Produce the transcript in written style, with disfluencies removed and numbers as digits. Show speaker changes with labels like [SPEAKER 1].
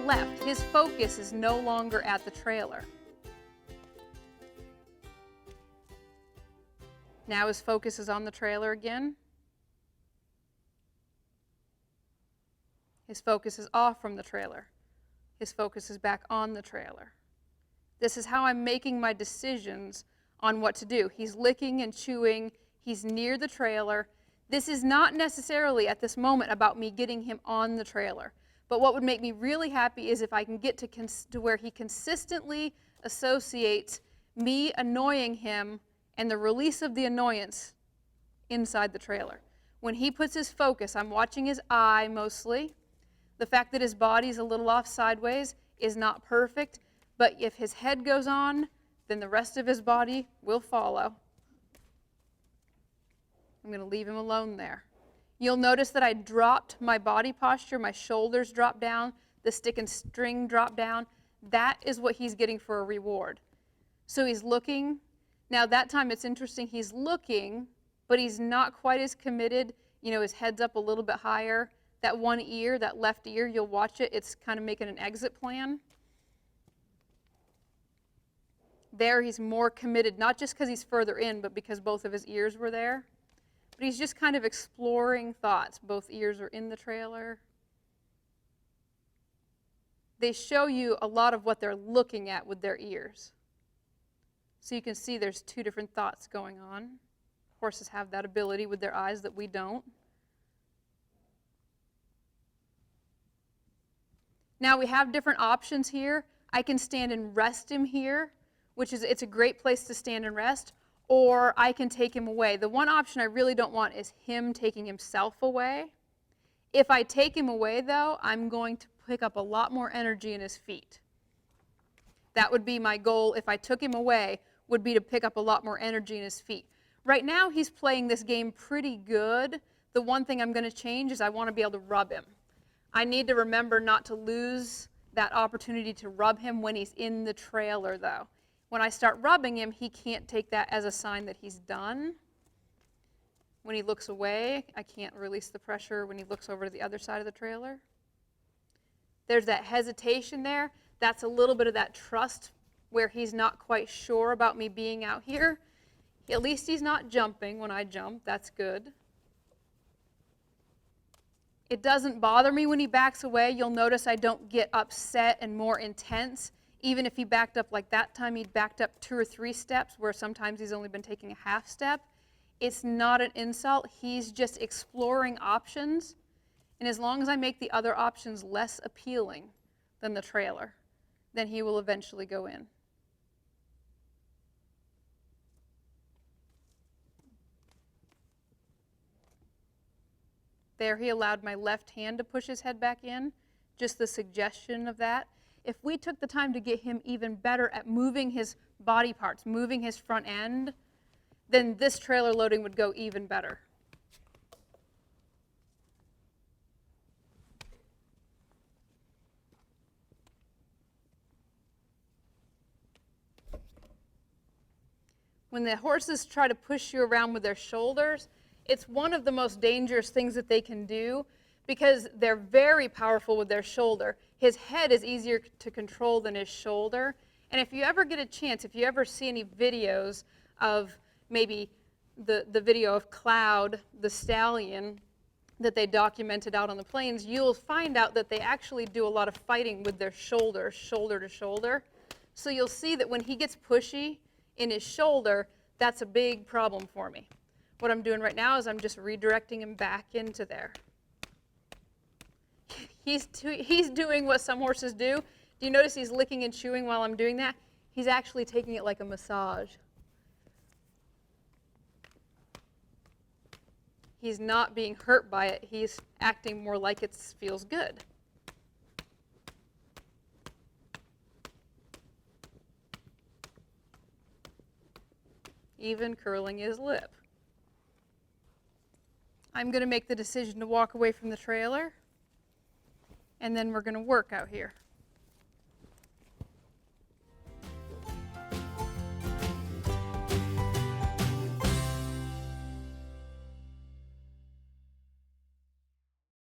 [SPEAKER 1] left. His focus is no longer at the trailer. Now his focus is on the trailer again. His focus is off from the trailer. His focus is back on the trailer. This is how I'm making my decisions on what to do. He's licking and chewing. He's near the trailer. This is not necessarily at this moment about me getting him on the trailer. But what would make me really happy is if I can get to where he consistently associates me annoying him and the release of the annoyance inside the trailer. When he puts his focus, I'm watching his eye mostly. The fact that his body's a little off sideways is not perfect, but if his head goes on, then the rest of his body will follow. I'm going to leave him alone there. You'll notice that I dropped my body posture, my shoulders dropped down, the stick and string dropped down. That is what he's getting for a reward. So he's looking. Now that time it's interesting, he's looking, but he's not quite as committed. You know, his head's up a little bit higher. That one ear, that left ear, you'll watch it, it's kind of making an exit plan. There he's more committed, not just because he's further in, but because both of his ears were there. But he's just kind of exploring thoughts. Both ears are in the trailer. They show you a lot of what they're looking at with their ears. So you can see there's two different thoughts going on. Horses have that ability with their eyes that we don't. Now we have different options here. I can stand and rest him here, it's a great place to stand and rest, or I can take him away. The one option I really don't want is him taking himself away. If I take him away, though, I'm going to pick up a lot more energy in his feet. That would be my goal if I took him away, would be to pick up a lot more energy in his feet. Right now, he's playing this game pretty good. The one thing I'm going to change is I want to be able to rub him. I need to remember not to lose that opportunity to rub him when he's in the trailer, though. When I start rubbing him, he can't take that as a sign that he's done. When he looks away, I can't release the pressure when he looks over to the other side of the trailer. There's that hesitation there. That's a little bit of that trust where he's not quite sure about me being out here. At least he's not jumping when I jump. That's good. It doesn't bother me when he backs away. You'll notice I don't get upset and more intense. Even if he backed up like that time, he'd backed up 2 or 3 steps, where sometimes he's only been taking a half step. It's not an insult. He's just exploring options. And as long as I make the other options less appealing than the trailer, then he will eventually go in. There, he allowed my left hand to push his head back in, just the suggestion of that. If we took the time to get him even better at moving his body parts, moving his front end, then this trailer loading would go even better. When the horses try to push you around with their shoulders, it's one of the most dangerous things that they can do because they're very powerful with their shoulder. His head is easier to control than his shoulder. And if you ever get a chance, if you ever see any videos of maybe the video of Cloud, the stallion, that they documented out on the plains, you'll find out that they actually do a lot of fighting with their shoulder, shoulder to shoulder. So you'll see that when he gets pushy in his shoulder, that's a big problem for me. What I'm doing right now is I'm just redirecting him back into there. He's doing what some horses do. Do you notice he's licking and chewing while I'm doing that? He's actually taking it like a massage. He's not being hurt by it. He's acting more like it feels good. Even curling his lip. I'm going to make the decision to walk away from the trailer, and then we're going to work out here.